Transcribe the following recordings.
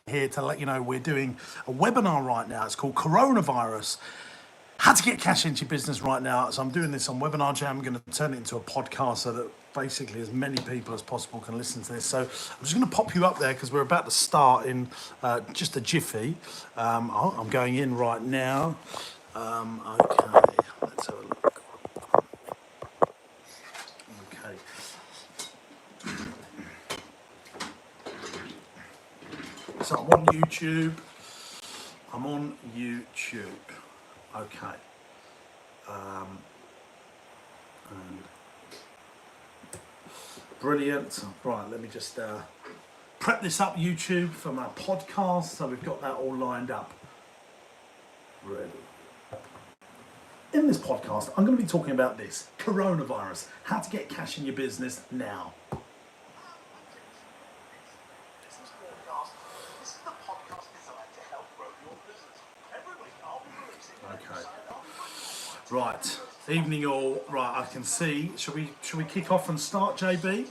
here to let you know we're doing a webinar right now. It's called Coronavirus. How to get cash into your business right now. So I'm doing this on Webinar Jam. I'm going to turn it into a podcast so that basically as many people as possible can listen to this. So I'm just going to pop you up there because we're about to start in just a jiffy. I'm going in right now. Okay, let's have a look. Okay. So I'm on YouTube. Okay. And brilliant. Right, let me just prep this up, YouTube, for my podcast. So we've got that all lined up. Ready. In this podcast, I'm going to be talking about this coronavirus, how to get cash in your business now. Okay. Right. Evening all. Right, I can see. Should we kick off and start, JB?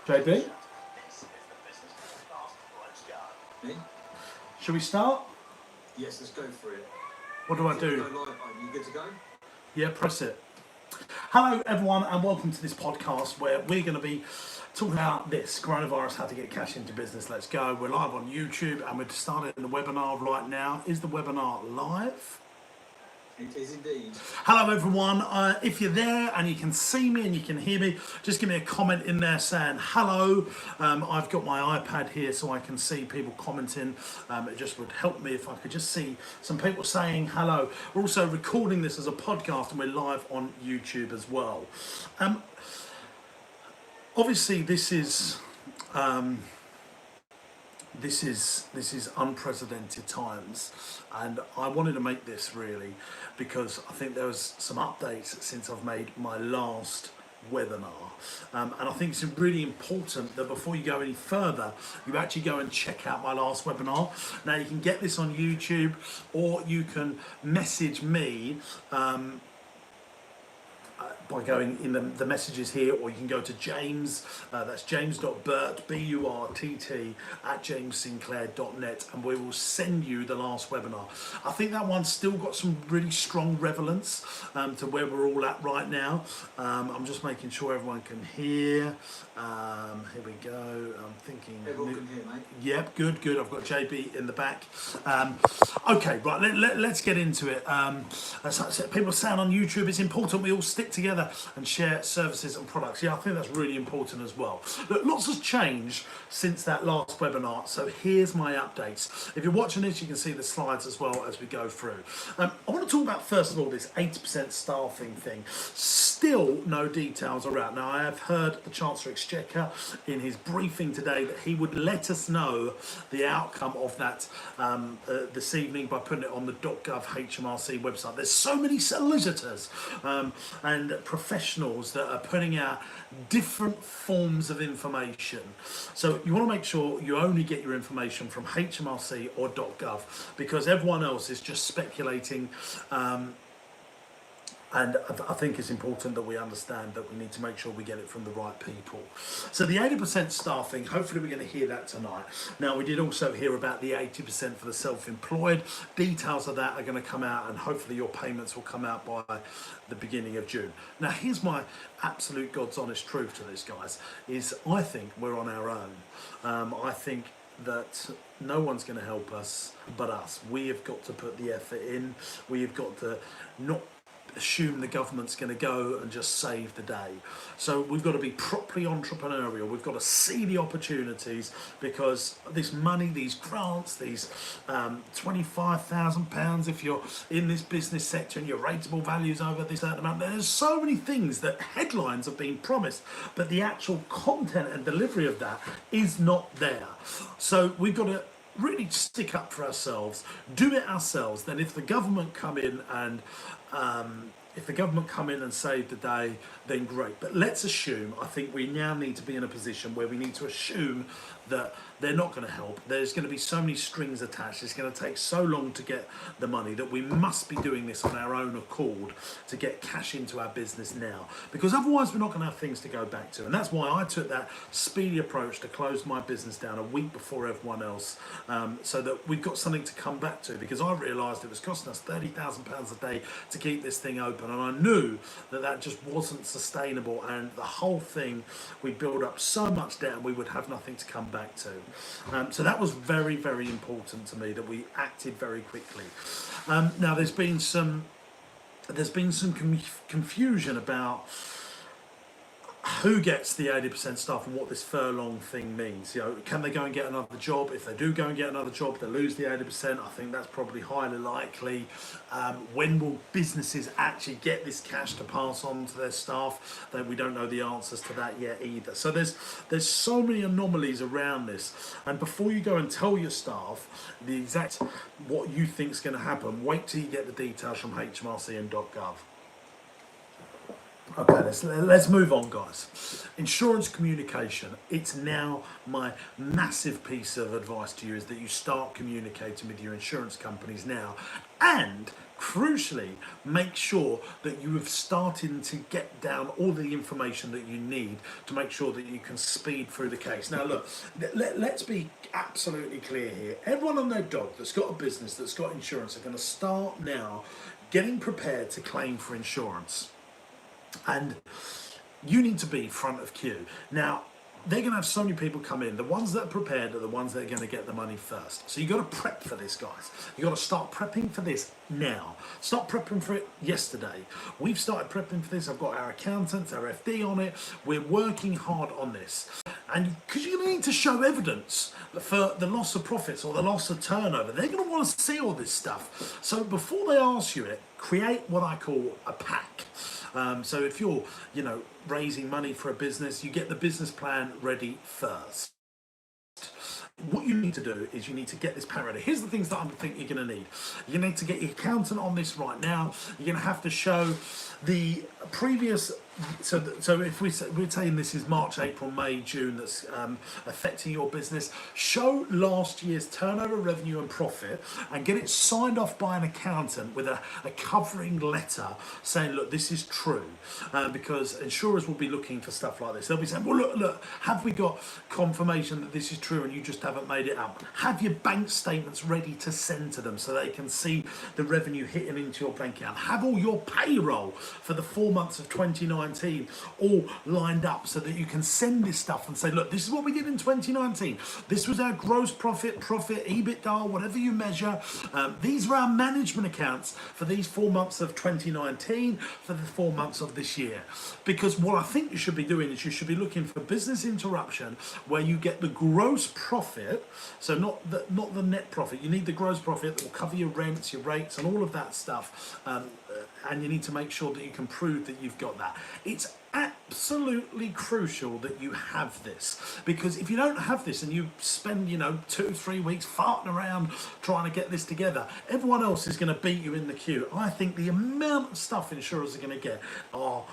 JB? Me? Should we start? Yes, let's go for it. What do I do? Go live. Are you good to go? Yeah, press it. Hello everyone and welcome to this podcast where we're going to be talking about this coronavirus, how to get cash into business. Let's go. We're live on YouTube and we're starting the webinar right now. Is the webinar live? It is indeed. Hello everyone. If you're there and you can see me and you can hear me, just give me a comment in there saying hello. I've got my iPad here so I can see people commenting. It just would help me if I could just see some people saying hello. We're also recording this as a podcast and we're live on YouTube as well. Obviously this is unprecedented times, and I wanted to make this really because I think there was some updates since I've made my last webinar, and I think it's really important that before you go any further you actually go and check out my last webinar. Now you can get this on YouTube or you can message me by going in the messages here, or you can go to James, that's james.burt, B-U-R-T-T, at jamessinclair.net, and we will send you the last webinar. I think that one's still got some really strong relevance to where we're all at right now. I'm just making sure everyone can hear. Here we go. I'm thinking... Everyone can hear, mate. Yep, good. I've got JB in the back. Okay, right, let's get into it. So people saying on YouTube, it's important we all stick together and share services and products. Yeah, I think that's really important as well. Look, lots has changed since that last webinar, so here's my updates. If you're watching this, you can see the slides as well as we go through. I want to talk about, first of all, this 80% staffing thing. Still no details around. Now, I have heard the Chancellor Exchequer in his briefing today that he would let us know the outcome of that this evening by putting it on the .gov HMRC website. There's so many solicitors and professionals that are putting out different forms of information. So you want to make sure you only get your information from HMRC or .gov, because everyone else is just speculating. And I think it's important that we understand that we need to make sure we get it from the right people. So the 80% staffing, hopefully we're going to hear that tonight. Now, we did also hear about the 80% for the self-employed. Details of that are going to come out, and hopefully your payments will come out by the beginning of June. Now, here's my absolute God's honest truth to this, guys, is I think we're on our own. I think that no one's going to help us but us. We have got to put the effort in. We have got to not assume the government's going to go and just save the day. So we've got to be properly entrepreneurial. We've got to see the opportunities, because this money, these grants, these £25,000 if you're in this business sector and your rateable values over this certain amount. There's so many things that headlines have been promised, but the actual content and delivery of that is not there. So we've got to really stick up for ourselves, do it ourselves. Then if the government come in and If the government come in and save the day, then great. But let's assume, I think we now need to be in a position where we need to assume that they're not going to help. There's going to be so many strings attached. It's going to take so long to get the money that we must be doing this on our own accord to get cash into our business now. Because otherwise we're not going to have things to go back to. And that's why I took that speedy approach to close my business down a week before everyone else, so that we've got something to come back to. Because I realised it was costing us £30,000 a day to keep this thing open. And I knew that that just wasn't sustainable. And the whole thing, we build up so much debt and we would have nothing to come back to. So that was very, very important to me, that we acted very quickly. Now there's been some confusion about who gets the 80% staff and what this furlong thing means. You know, can they go and get another job? If they do go and get another job, they lose the 80%. I think that's probably highly likely. When will businesses actually get this cash to pass on to their staff? That we don't know the answers to that yet either. So there's so many anomalies around this. And before you go and tell your staff the exact what you think is going to happen, wait till you get the details from HMRC and .gov. Okay, let's move on, guys. Insurance communication. It's now my massive piece of advice to you, is that you start communicating with your insurance companies now, and crucially, make sure that you have started to get down all the information that you need to make sure that you can speed through the case. Now look, let's be absolutely clear here. Everyone and their dog that's got a business, that's got insurance, are going to start now getting prepared to claim for insurance. And you need to be front of queue. Now, they're going to have so many people come in. The ones that are prepared are the ones that are going to get the money first. So you've got to prep for this, guys. You've got to start prepping for this now. Start prepping for it yesterday. We've started prepping for this. I've got our accountants, our FD on it. We're working hard on this. And because you need to show evidence for the loss of profits or the loss of turnover, they're going to want to see all this stuff. So before they ask you it, create what I call a pack. So if you're, raising money for a business, you get the business plan ready first. What you need to do is you need to get this pack ready. Here's the things that I think you're going to need. You need to get your accountant on this right now. You're going to have to show the previous. So if we're saying this is March, April, May, June, that's affecting your business, show last year's turnover, revenue and profit, and get it signed off by an accountant with a covering letter saying, look, this is true, because insurers will be looking for stuff like this. They'll be saying, well, look, have we got confirmation that this is true and you just haven't made it up? Have your bank statements ready to send to them so they can see the revenue hitting into your bank account? Have all your payroll for the 4 months of 2019 all lined up so that you can send this stuff and say, look, this is what we did in 2019. This was our gross profit, EBITDA, whatever you measure. These are our management accounts for these 4 months of 2019, for the 4 months of this year. Because what I think you should be doing is you should be looking for business interruption where you get the gross profit, so not the net profit. You need the gross profit that will cover your rents, your rates, and all of that stuff. And you need to make sure that you can prove that you've got that. It's absolutely crucial that you have this, because if you don't have this and you spend 2-3 weeks farting around trying to get this together, everyone else is going to beat you in the queue. I think the amount of stuff insurers are going to get are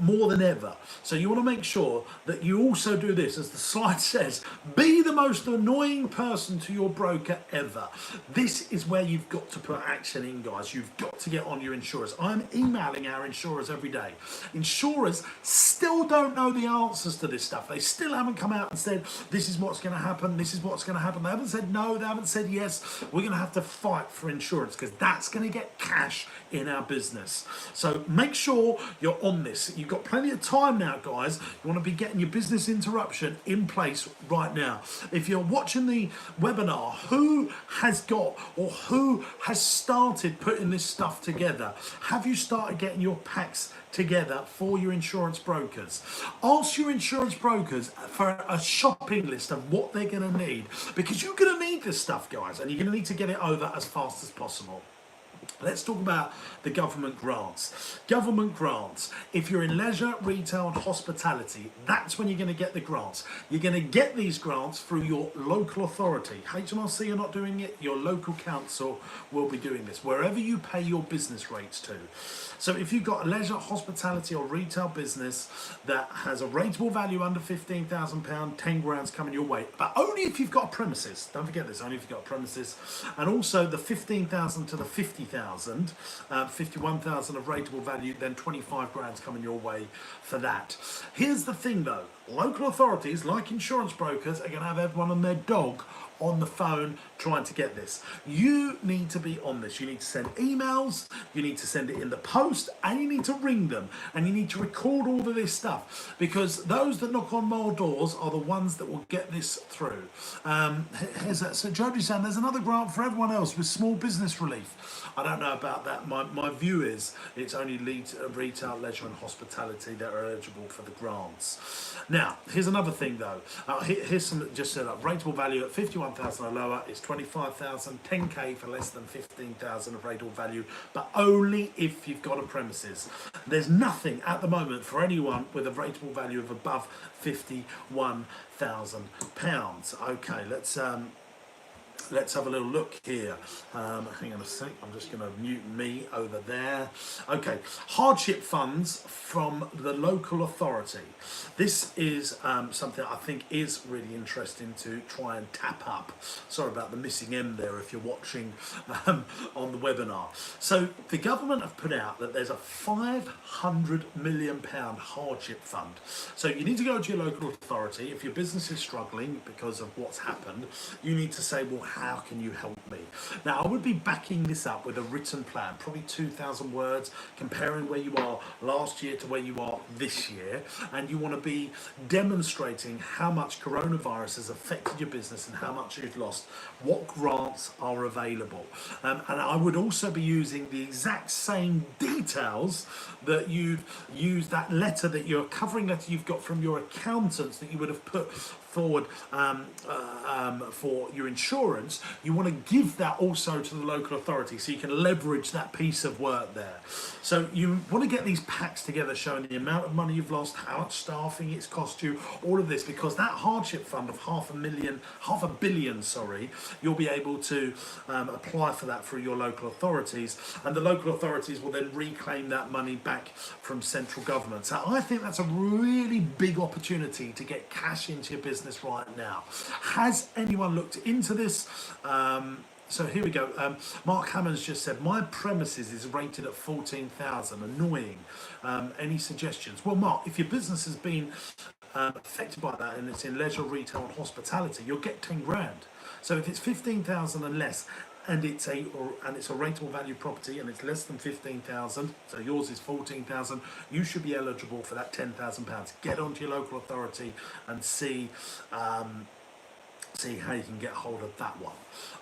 more than ever. So you want to make sure that you also do this, as the slide says, be the most annoying person to your broker ever. This is where you've got to put action in, guys. You've got to get on your insurers. I'm emailing our insurers every day. Insurers still don't know the answers to this stuff. They still haven't come out and said, this is what's going to happen, this is what's going to happen. They haven't said no, they haven't said yes. We're going to have to fight for insurance because that's going to get cash in our business. So make sure you're on this. You've got plenty of time now, guys. You want to be getting your business interruption in place right now. If you're watching the webinar, who has got or who has started putting this stuff together? Have you started getting your packs together for your insurance brokers? Ask your insurance brokers for a shopping list of what they're going to need, because you're going to need this stuff, guys, and you're going to need to get it over as fast as possible. Let's talk about the government grants. Government grants, if you're in leisure, retail and hospitality, that's when you're going to get the grants. You're going to get these grants through your local authority. HMRC are not doing it, your local council will be doing this, wherever you pay your business rates to. So if you've got a leisure, hospitality or retail business that has a rateable value under £15,000, 10 grand's coming your way, but only if you've got a premises. Don't forget this, only if you've got a premises. And also the 15,000 to the 50,000, 51,000 of rateable value, then 25 grand's coming your way for that. Here's the thing though, local authorities, like insurance brokers, are going to have everyone and their dog on the phone trying to get this. You need to be on this. You need to send emails, you need to send it in the post, and you need to ring them, and you need to record all of this stuff, because those that knock on more doors are the ones that will get this through. Here's that. So Jodie's saying there's another grant for everyone else with small business relief. I don't know about that. My view is it's only retail, leisure and hospitality that are eligible for the grants. Now, here's another thing though. Here's some just set up. Rateable value at 51,000 or lower is 25,000, 10k for less than 15,000 of rateable value, but only if you've got a premises. There's nothing at the moment for anyone with a rateable value of above £51,000. Okay, let's have a little look here. Hang on a sec, I'm just going to mute me over there. Okay, hardship funds from the local authority. This is something I think is really interesting to try and tap up. Sorry about the missing M there if you're watching on the webinar. So the government have put out that there's a £500 million hardship fund. So you need to go to your local authority. If your business is struggling because of what's happened, you need to say, well, how can you help me? Now, I would be backing this up with a written plan, probably 2,000 words, comparing where you are last year to where you are this year, and you want to be demonstrating how much coronavirus has affected your business and how much you've lost, what grants are available. And I would also be using the exact same details that you've used, that letter, that your covering letter you've got from your accountants that you would have put forward for your insurance. You want to give that also to the local authority so you can leverage that piece of work there. So you want to get these packs together showing the amount of money you've lost, how much staffing it's cost you, all of this, because that hardship fund of half a billion, you'll be able to apply for that through your local authorities, and the local authorities will then reclaim that money back from central government. So I think that's a really big opportunity to get cash into your business right now. Has anyone looked into this? So here we go. Mark Hammond's just said, my premises is rated at 14,000. Annoying. Any suggestions? Well, Mark, if your business has been affected by that and it's in leisure, retail and hospitality, you'll get 10 grand. So if it's 15,000 and less, and it's a rateable value property and it's less than 15,000, so yours is 14,000, you should be eligible for that £10,000. Get onto your local authority and see how you can get hold of that one.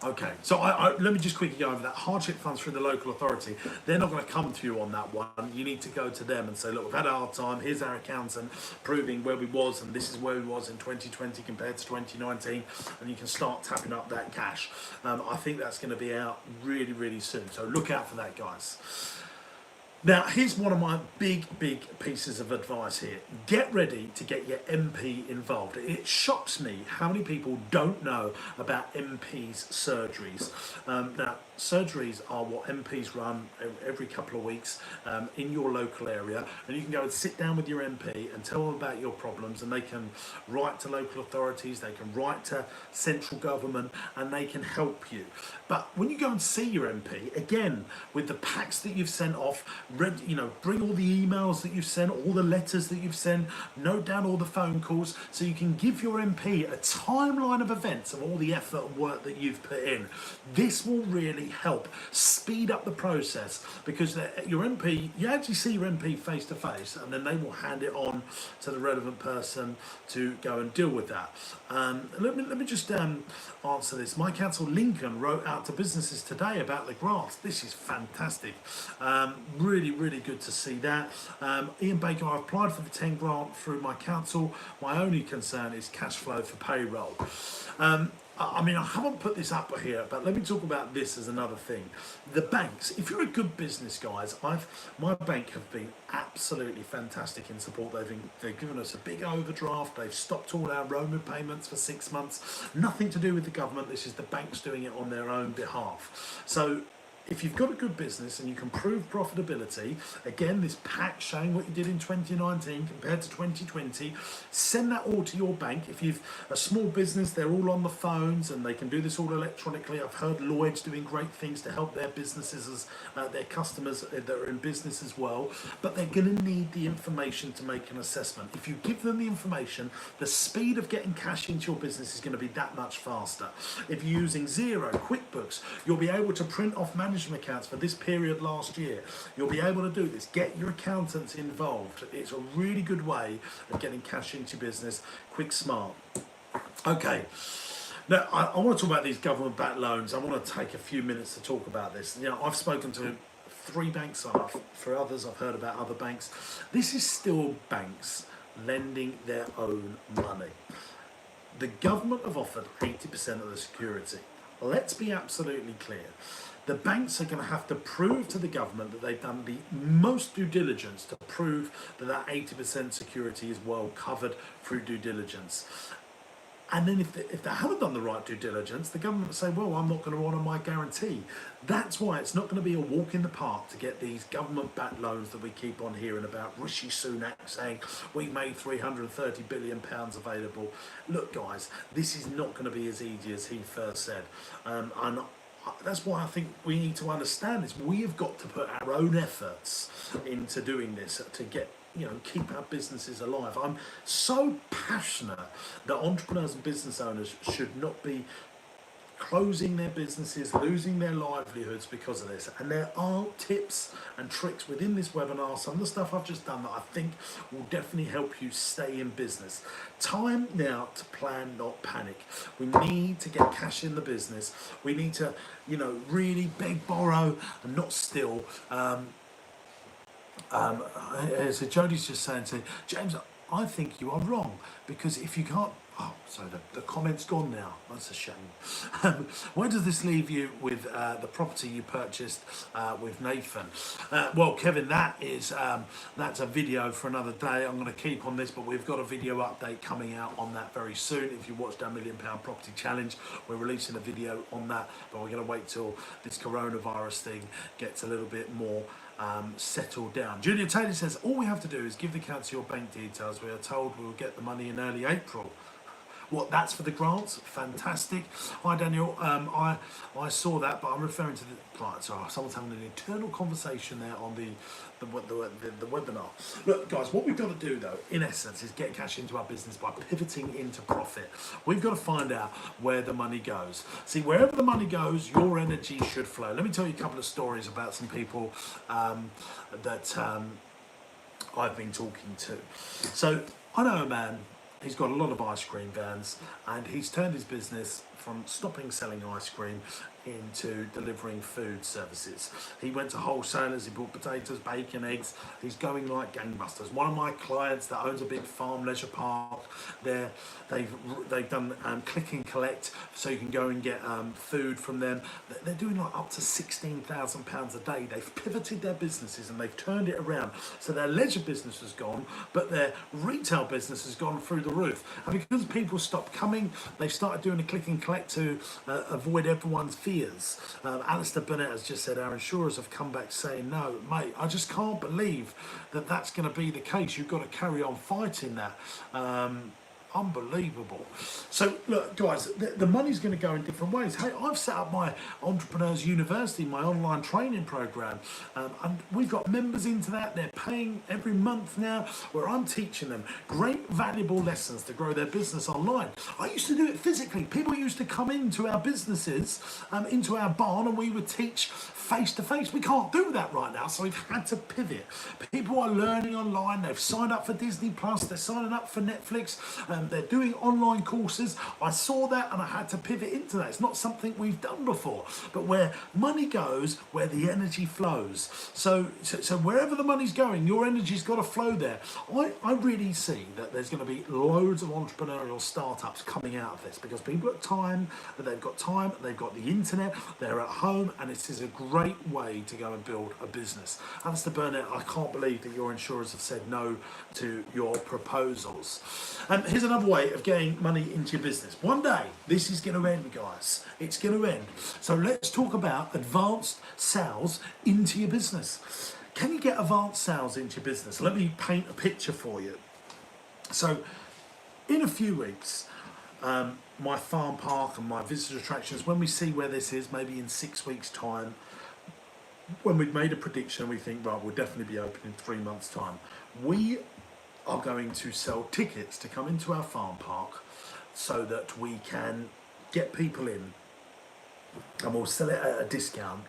Okay, so let me just quickly go over that. Hardship funds through the local authority, they're not going to come to you on that one. You need to go to them and say, look, we've had a hard time, here's our accountant proving where we was, and this is where we was in 2020 compared to 2019, and you can start tapping up that cash. I think that's going to be out really, really soon, so look out for that, guys. Now, here's one of my big pieces of advice here. Get ready to get your MP involved. It shocks me how many people don't know about MPs' surgeries. Now, surgeries are what MPs run every couple of weeks in your local area, and you can go and sit down with your MP and tell them about your problems, and they can write to local authorities, they can write to central government, and they can help you. But when you go and see your MP, again, with the packs that you've sent off, bring all the emails that you've sent, all the letters that you've sent, note down all the phone calls, so you can give your MP a timeline of events of all the effort and work that you've put in. This will really help speed up the process, because your MP, you actually see your MP face to face, and then they will hand it on to the relevant person to go and deal with that. Let me just answer this. My council Lincoln wrote out to businesses today about the grants. This is fantastic. Really good to see that. Ian Baker, I applied for the 10 grant through my council. My only concern is cash flow for payroll. I mean, I haven't put this up here, but let me talk about this as another thing. The banks, if you're a good business, guys, my bank have been absolutely fantastic in support. They've given us a big overdraft. They've stopped all our roaming payments for 6 months. Nothing to do with the government. This is the banks doing it on their own behalf. So if you've got a good business and you can prove profitability, again, this pack showing what you did in 2019 compared to 2020, send that all to your bank. If you've a small business, they're all on the phones and they can do this all electronically. I've heard Lloyd's doing great things to help their businesses, their customers that are in business as well. But they're going to need the information to make an assessment. If you give them the information, the speed of getting cash into your business is going to be that much faster. If you're using Xero, QuickBooks, you'll be able to print off management accounts for this period last year. You'll be able to do this. Get your accountants involved. It's a really good way of getting cash into your business, quick, smart. Okay. Now, I want to talk about these government-backed loans. I want to take a few minutes to talk about this. You know, I've spoken to 3 banks. For others, I've heard about other banks. This is still banks lending their own money. The government have offered 80% of the security. Let's be absolutely clear. The banks are going to have to prove to the government that they've done the most due diligence to prove that that 80% security is well covered through due diligence. And then if they haven't done the right due diligence, the government will say, well, I'm not going to honour my guarantee. That's why it's not going to be a walk in the park to get these government-backed loans that we keep on hearing about. Rishi Sunak saying, we made £330 billion available. Look, guys, this is not going to be as easy as he first said. And that's why I think we need to understand this. We have got to put our own efforts into doing this to get, keep our businesses alive. I'm so passionate that entrepreneurs and business owners should not be closing their businesses, losing their livelihoods because of this. And there are tips and tricks within this webinar, some of the stuff I've just done that I think will definitely help you stay in business. Time now to plan, not panic. We need to get cash in the business. We need to, really beg, borrow and not steal. So Jodie's just saying to James, I think you are wrong, because if you can't, so the comment's gone now. That's a shame. Where does this leave you with the property you purchased with Nathan? Well, Kevin, that's a video for another day. I'm going to keep on this, but we've got a video update coming out on that very soon. If you watched our £1 Million Property Challenge, we're releasing a video on that, but we're going to wait till this coronavirus thing gets a little bit more settled down. Julia Taylor says, all we have to do is give the council your bank details. We are told we will get the money in early April. What, that's for the grants? Fantastic. Hi Daniel, I saw that, but I'm referring to the clients. So someone's having an internal conversation there on the webinar. Look guys, what we've got to do though, in essence, is get cash into our business by pivoting into profit. We've got to find out where the money goes. See, wherever the money goes, your energy should flow. Let me tell you a couple of stories about some people that I've been talking to. So I know a man. He's got a lot of ice cream vans, and he's turned his business from stopping selling ice cream into delivering food services. He went to wholesalers, he bought potatoes, bacon, eggs. He's going like gangbusters. One of my clients that owns a big farm leisure park, they've done click and collect, so you can go and get food from them. They're doing like up to £16,000 a day. They've pivoted their businesses and they've turned it around. So their leisure business has gone, but their retail business has gone through the roof. And because people stopped coming, they started doing a click and collect to avoid everyone's fears. Alistair Burnett has just said our insurers have come back saying no. Mate, I just can't believe that that's going to be the case. You've got to carry on fighting that. Unbelievable. So look guys, the money's going to go in different ways. Hey, I've set up my Entrepreneurs University, my online training program, and we've got members into that. They're paying every month now, where I'm teaching them great valuable lessons to grow their business online. I used to do it physically. People used to come into our businesses, into our barn, and we would teach face to face. We can't do that right now, so we've had to pivot. People are learning online. They've signed up for Disney Plus, they're signing up for Netflix. They're doing online courses. I saw that and I had to pivot into that. It's not something we've done before, but where money goes, where the energy flows. So wherever the money's going, your energy's got to flow there. I really see that there's going to be loads of entrepreneurial startups coming out of this because people have time, they've got the internet, they're at home, and it is a great way to go and build a business. Alistair Burnett, I can't believe that your insurers have said no to your proposals. Here's another way of getting money into your business. One day, this is going to end, guys. It's going to end. So let's talk about advanced sales into your business. Can you get advanced sales into your business? Let me paint a picture for you. So in a few weeks, my farm park and my visitor attractions, when we see where this is, maybe in 6 weeks' time, when we've made a prediction, we think, right, we'll definitely be open in 3 months' time. We are going to sell tickets to come into our farm park so that we can get people in, and we'll sell it at a discount.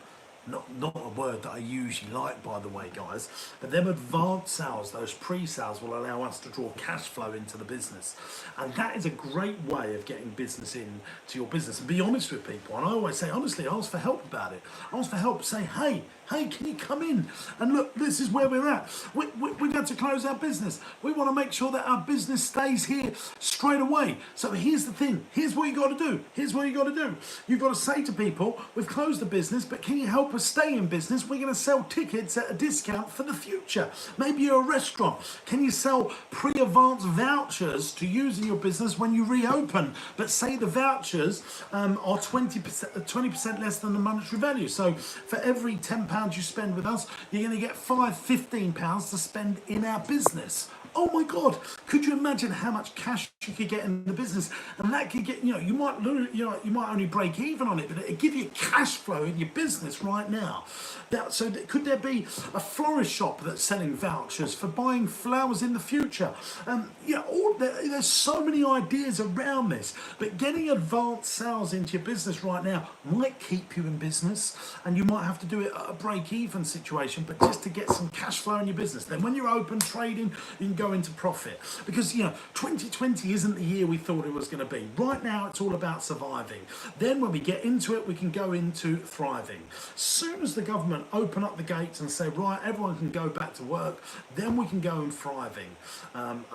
Not a word that I usually like, by the way, guys, but them advanced sales, those pre-sales, will allow us to draw cash flow into the business, and that is a great way of getting business in to your business. And be honest with people, and I always say, honestly, ask for help about it. Ask for help. Say, hey, can you come in and look, this is where we're at. We've had to close our business. We want to make sure that our business stays here straight away. So here's the thing. Here's what you got to do. Here's what you got to do. You've got to say to people, we've closed the business, but can you help us stay in business? We're going to sell tickets at a discount for the future. Maybe you're a restaurant. Can you sell pre-advanced vouchers to use in your business when you reopen? But say the vouchers are 20% less than the monetary value. So for every £10 you spend with us, you're going to get £15 to spend in our business. Oh my God, could you imagine how much cash you could get in the business? And that could get, you might lose, you might only break even on it, but it'd give you cash flow in your business right now. Could there be a florist shop that's selling vouchers for buying flowers in the future? There's so many ideas around this, but getting advanced sales into your business right now might keep you in business, and you might have to do it at a break-even situation, but just to get some cash flow in your business. Then when you're open trading, you can go into profit, because 2020 isn't the year we thought it was going to be. Right now it's all about surviving. Then when we get into it, we can go into thriving. Soon as the government open up the gates and say, right, everyone can go back to work, then we can go in thriving, and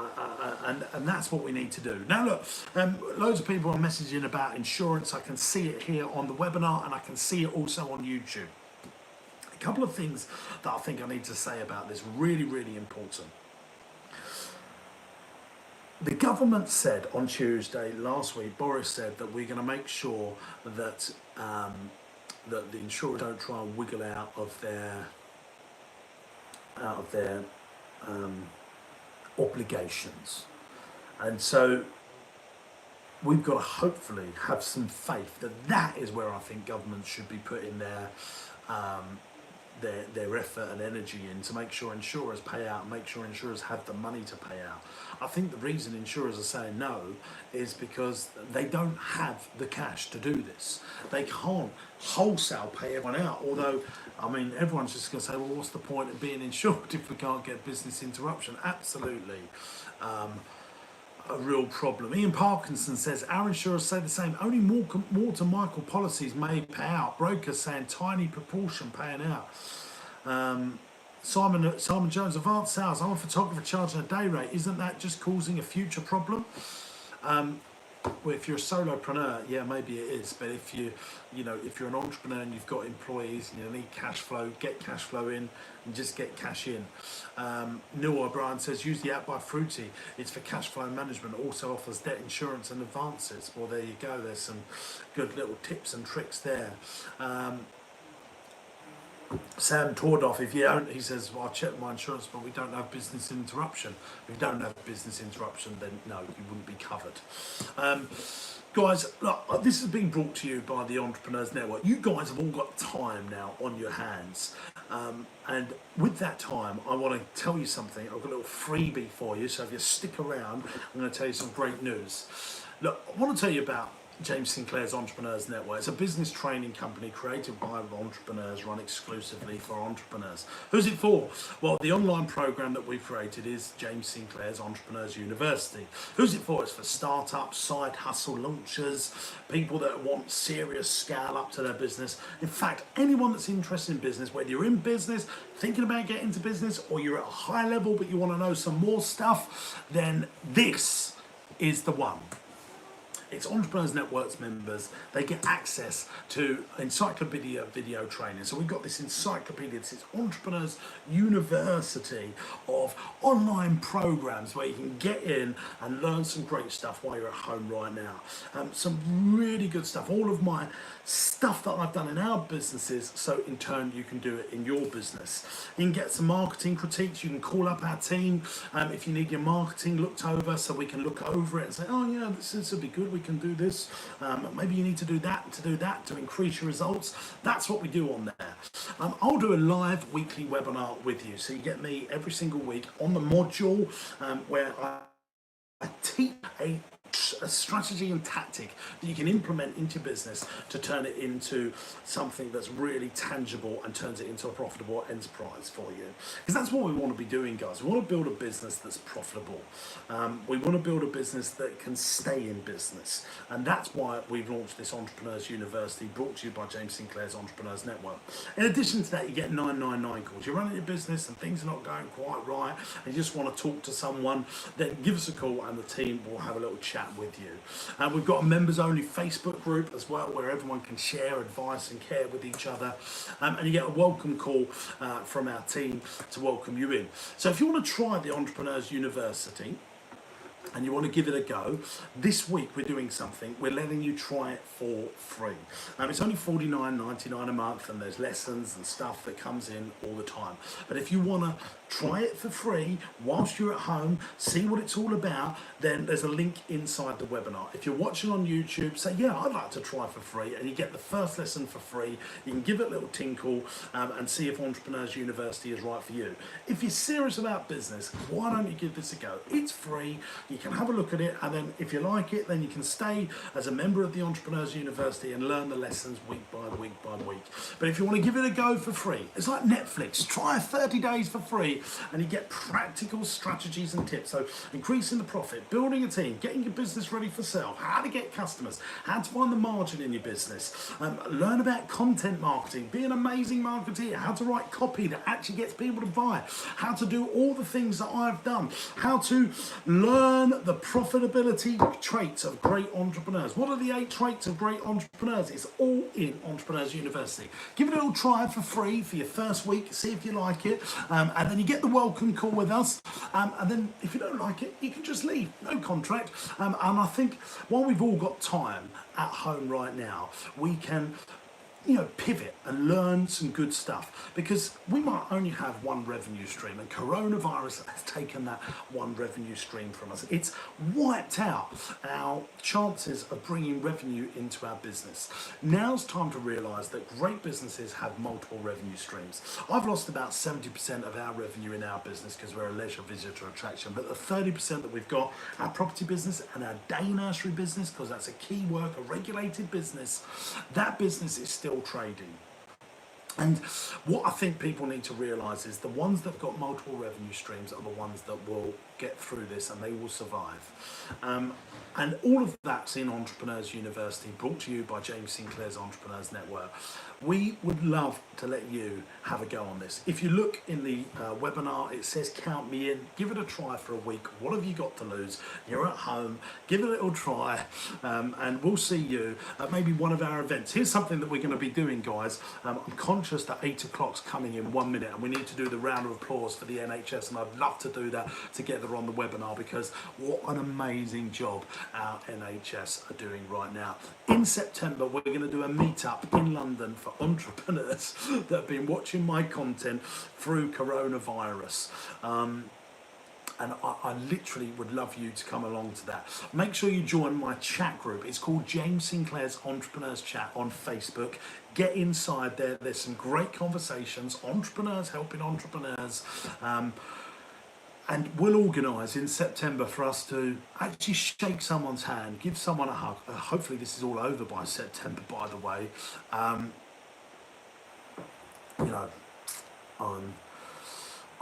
that's what we need to do. Now look, loads of people are messaging about insurance. I can see it here on the webinar, and I can see it also on YouTube. A couple of things that I think I need to say about this, really, really important. The government said on Tuesday last week, Boris said that we're going to make sure that that the insurers don't try and wiggle out of their obligations, and so we've got to hopefully have some faith that is where I think governments should be putting their effort and energy in, to make sure insurers pay out and make sure insurers have the money to pay out. I think the reason insurers are saying no is because they don't have the cash to do this. They can't wholesale pay everyone out, although, I mean, everyone's just going to say, well, what's the point of being insured if we can't get business interruption? Absolutely. A real problem. Ian Parkinson says, our insurers say the same. Only more to Michael policies may pay out. Brokers saying tiny proportion paying out. Simon Jones, advanced sales. I'm a photographer charging a day rate. Isn't that just causing a future problem? Well, if you're a solopreneur, yeah, maybe it is. But if if you're an entrepreneur and you've got employees and you need cash flow, get cash flow in and just get cash in. Neil O'Brien says, use the app by Fruity. It's for cash flow management. It also offers debt insurance and advances. Well, there you go. There's some good little tips and tricks there. Sam Tordoff, he says, well, I checked my insurance, but we don't have business interruption. If you don't have business interruption, then no, you wouldn't be covered. Guys, look, this has been brought to you by the Entrepreneurs Network. You guys have all got time now on your hands. And with that time, I want to tell you something. I've got a little freebie for you, so if you stick around, I'm going to tell you some great news. Look, I want to tell you about James Sinclair's Entrepreneurs Network. It's a business training company created by entrepreneurs, run exclusively for entrepreneurs. Who's it for? Well, the online program that we've created is James Sinclair's Entrepreneurs University. Who's it for? It's for startups, side hustle launchers, people that want serious scale up to their business. In fact, anyone that's interested in business, whether you're in business, thinking about getting into business, or you're at a high level but you want to know some more stuff, then this is the one. It's Entrepreneurs Network's members. They get access to encyclopedia video training. So we've got this encyclopedia, this Entrepreneurs University of online programs where you can get in and learn some great stuff while you're at home right now. Some really good stuff. All of my stuff that I've done in our businesses, so in turn you can do it in your business. You can get some marketing critiques. You can call up our team if you need your marketing looked over, so we can look over it and say, oh yeah, this will be good. We can do this. Maybe you need to do that to increase your results. That's what we do on there. I'll do a live weekly webinar with you, so you get me every single week on the module where I teach a strategy and tactic that you can implement into your business to turn it into something that's really tangible and turns it into a profitable enterprise for you. Because that's what we want to be doing, guys. We want to build a business that's profitable. We want to build a business that can stay in business. And that's why we've launched this Entrepreneurs University, brought to you by James Sinclair's Entrepreneurs Network. In addition to that, you get 999 calls. You're running your business and things are not going quite right and you just want to talk to someone, then give us a call and the team will have a little chat with you. We've got a members only Facebook group as well where everyone can share advice and care with each other, and you get a welcome call from our team to welcome you in. So if you want to try the Entrepreneurs University and you want to give it a go, this week we're doing something. We're letting you try it for free. It's only $49.99 a month and there's lessons and stuff that comes in all the time. But if you want to try it for free whilst you're at home, see what it's all about, then there's a link inside the webinar. If you're watching on YouTube, say, yeah, I'd like to try for free, and you get the first lesson for free. You can give it a little tinkle and see if Entrepreneurs University is right for you. If you're serious about business, why don't you give this a go? It's free. You can have a look at it, and then if you like it, then you can stay as a member of the Entrepreneurs University and learn the lessons week by week by week. But if you want to give it a go for free, it's like Netflix. Try 30 days for free and you get practical strategies and tips. So increasing the profit, building a team, getting your business ready for sale, how to get customers, how to find the margin in your business, learn about content marketing, be an amazing marketeer, how to write copy that actually gets people to buy, how to do all the things that I've done, how to learn the profitability traits of great entrepreneurs. What are the 8 traits of great entrepreneurs? It's all in Entrepreneurs University. Give it a little try for free for your first week, see if you like it, and then you get the welcome call with us, and then if you don't like it, you can just leave, no contract. And I think while we've all got time at home right now, we can pivot and learn some good stuff, because we might only have one revenue stream and coronavirus has taken that one revenue stream from us. It's wiped out our chances of bringing revenue into our business. Now's time to realise that great businesses have multiple revenue streams. I've lost about 70% of our revenue in our business because we're a leisure visitor attraction, but the 30% that we've got, our property business and our day nursery business, because that's a key work, a regulated business, that business is still trading. And what I think people need to realise is the ones that have got multiple revenue streams are the ones that will get through this and they will survive. And all of that's in Entrepreneurs University, brought to you by James Sinclair's Entrepreneurs Network. We would love to let you have a go on this. If you look in the webinar, it says count me in. Give it a try for a week. What have you got to lose? You're at home. Give it a little try, and we'll see you at maybe one of our events. Here's something that we're going to be doing, guys. I'm conscious that 8 o'clock's coming in 1 minute, and we need to do the round of applause for the NHS, and I'd love to do that together on the webinar, because what an amazing job our NHS are doing right now. In September, we're going to do a meetup in London for entrepreneurs that have been watching my content through coronavirus. And I literally would love you to come along to that. Make sure you join my chat group. It's called James Sinclair's Entrepreneurs Chat on Facebook. Get inside there. There's some great conversations, entrepreneurs helping entrepreneurs. And we'll organise in September for us to actually shake someone's hand, give someone a hug. Hopefully this is all over by September, by the way. You know, I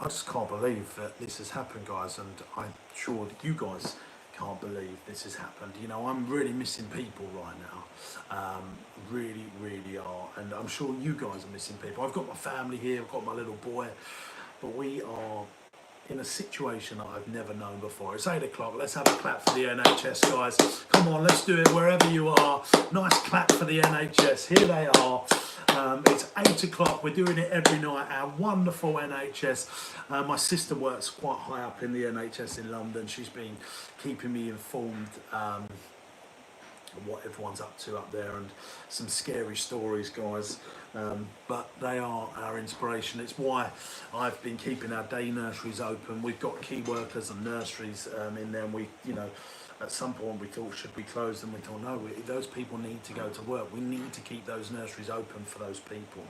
just can't believe that this has happened, guys, and I'm sure that you guys can't believe this has happened. You know, I'm really missing people right now. Really, really are. And I'm sure you guys are missing people. I've got my family here, I've got my little boy, but we are in a situation that I've never known before. It's 8 o'clock. Let's have a clap for the NHS, guys. Come on, let's do it wherever you are. Nice clap for the NHS. Here they are. It's 8 o'clock. We're doing it every night. Our wonderful NHS. My sister works quite high up in the NHS in London. She's been keeping me informed what everyone's up to up there, and some scary stories, guys, but they are our inspiration. It's why I've been keeping our day nurseries open. We've got key workers and nurseries in there, and we, you know, at some point we thought, should we close them? We thought, no, those people need to go to work. We need to keep those nurseries open for those people.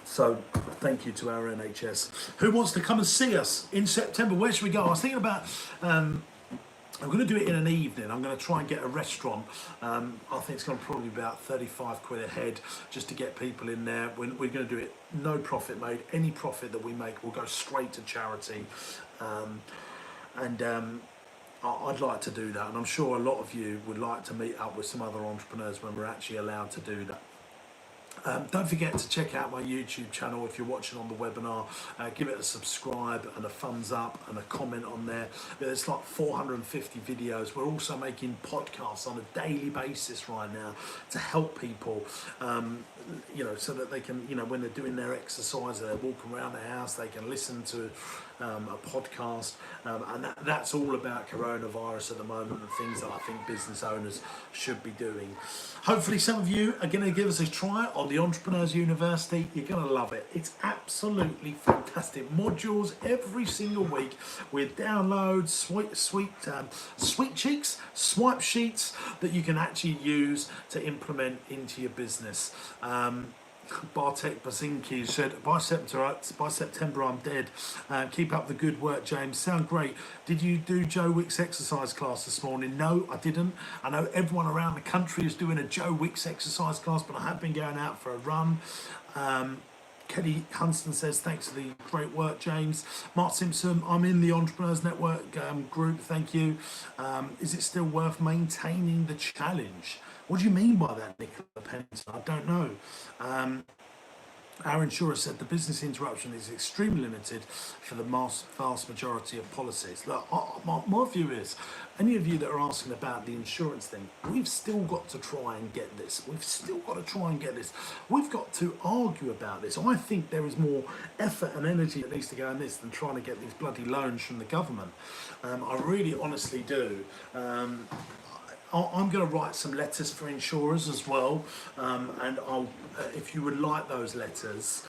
So thank you to our NHS. Who wants to come and see us in September? Where should we go? I was thinking about I'm going to do it in an evening. I'm going to try and get a restaurant. I think it's going to probably be about 35 quid a head just to get people in there. We're going to do it no profit made. Any profit that we make will go straight to charity. I'd like to do that, and I'm sure a lot of you would like to meet up with some other entrepreneurs when we're actually allowed to do that. Don't forget to check out my YouTube channel if you're watching on the webinar. Give it a subscribe and a thumbs up and a comment on there. There's like 450 videos. We're also making podcasts on a daily basis right now to help people, you know, so that they can, you know, when they're doing their exercise, they're walking around the house, they can listen to a podcast, and that's all about coronavirus at the moment and things that I think business owners should be doing. Hopefully some of you are going to give us a try on the Entrepreneurs University. You're going to love it. It's absolutely fantastic. Modules every single week with downloads, sweet cheeks, swipe sheets that you can actually use to implement into your business. Bartek Basinki said, by September I'm dead. Keep up the good work, James. Sound great. Did you do Joe Wick's exercise class this morning? No, I didn't. I know everyone around the country is doing a Joe Wick's exercise class, but I have been going out for a run. Kelly Hunston says, thanks for the great work, James. Mark Simpson, I'm in the Entrepreneurs Network group, thank you. Is it still worth maintaining the challenge? What do you mean by that, Nicola Pennington? I don't know. Our insurer said the business interruption is extremely limited for the vast majority of policies. Look, my view is, any of you that are asking about the insurance thing, we've still got to try and get this. We've still got to try and get this. We've got to argue about this. I think there is more effort and energy that needs to go in this than trying to get these bloody loans from the government. I really honestly do. I'm going to write some letters for insurers as well, and I'll, if you would like those letters,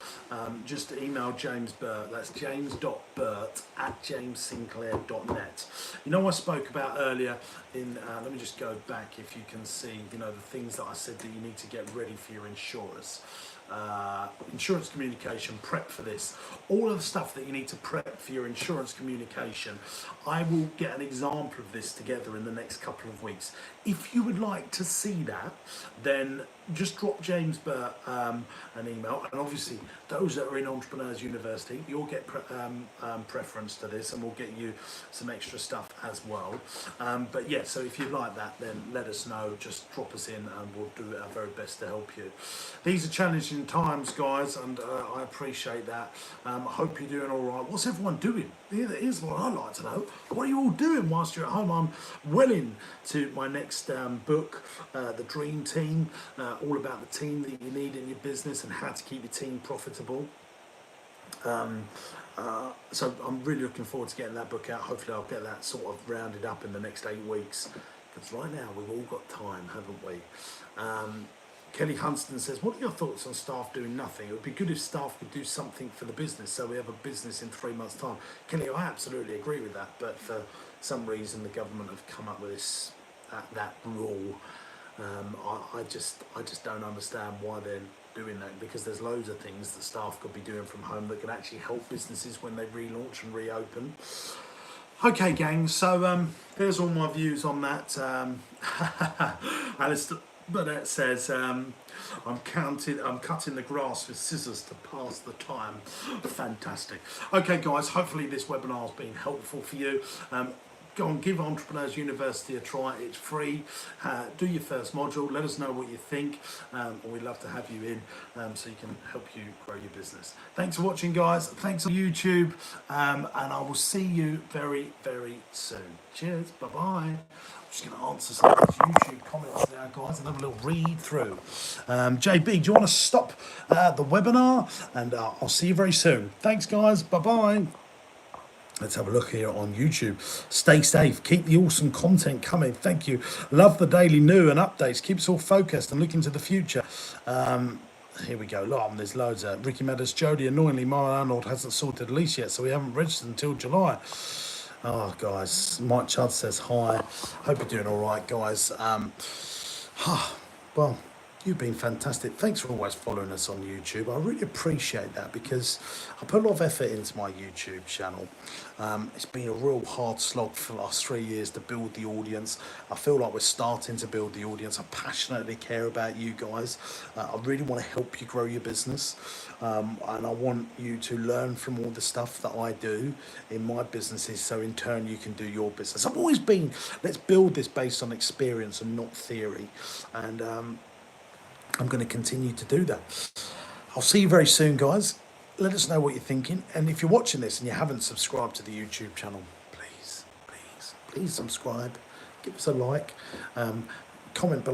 just email James Burt. That's james.burt@jamessinclair.net. You know, I spoke about earlier in, let me just go back if you can see, you know, the things that I said that you need to get ready for your insurers. Insurance communication, prep for this, all of the stuff that you need to prep for your insurance communication. I will get an example of this together in the next couple of weeks. If you would like to see that, then just drop James Burt an email, and obviously those that are in Entrepreneurs University, you'll get preference to this, and we'll get you some extra stuff as well. But yeah, so if you'd like that, then let us know. Just drop us in, and we'll do our very best to help you. These are challenging times, guys, and I appreciate that. I hope you're doing all right. What's everyone doing? Here's what I'd like to know. What are you all doing whilst you're at home? I'm well into my next book, The Dream Team, all about the team that you need in your business and how to keep your team profitable. So I'm really looking forward to getting that book out. Hopefully I'll get that sort of rounded up in the next 8 weeks, because right now we've all got time, haven't we? Kelly Hunston says, what are your thoughts on staff doing nothing? It would be good if staff could do something for the business so we have a business in 3 months' time. Kelly, I absolutely agree with that, but for some reason the government have come up with this that rule. I just don't understand why they're doing that, because there's loads of things that staff could be doing from home that could actually help businesses when they relaunch and reopen. Okay, gang, so there's all my views on that. Alistair Burnett says, I'm cutting the grass with scissors to pass the time. Fantastic. Okay, guys, hopefully this webinar has been helpful for you. Go and give Entrepreneurs University a try. It's free. Do your first module. Let us know what you think. And we'd love to have you in so you can help you grow your business. Thanks for watching, guys. Thanks on YouTube. And I will see you very, very soon. Cheers. Bye-bye. I'm just going to answer some of these YouTube comments now, guys, and have a little read through. JB, do you want to stop the webinar? And I'll see you very soon. Thanks, guys. Bye-bye. Let's have a look here on YouTube. Stay safe. Keep the awesome content coming. Thank you. Love the daily new and updates. Keep us all focused and looking to the future. Here we go. There's loads of Ricky Madders, Jody. Annoyingly, my landlord hasn't sorted the lease yet, so we haven't registered until July. Oh, guys. Mike Chudd says hi. Hope you're doing all right, guys. Well, you've been fantastic. Thanks for always following us on YouTube. I really appreciate that, because I put a lot of effort into my YouTube channel. It's been a real hard slog for the last 3 years to build the audience. I feel like we're starting to build the audience. I passionately care about you guys. I really want to help you grow your business. And I want you to learn from all the stuff that I do in my businesses, so in turn you can do your business. I've always been, let's build this based on experience and not theory. And I'm going to continue to do that. I'll see you very soon, guys. Let us know what you're thinking. And if you're watching this and you haven't subscribed to the YouTube channel, please subscribe. Give us a like. Comment below.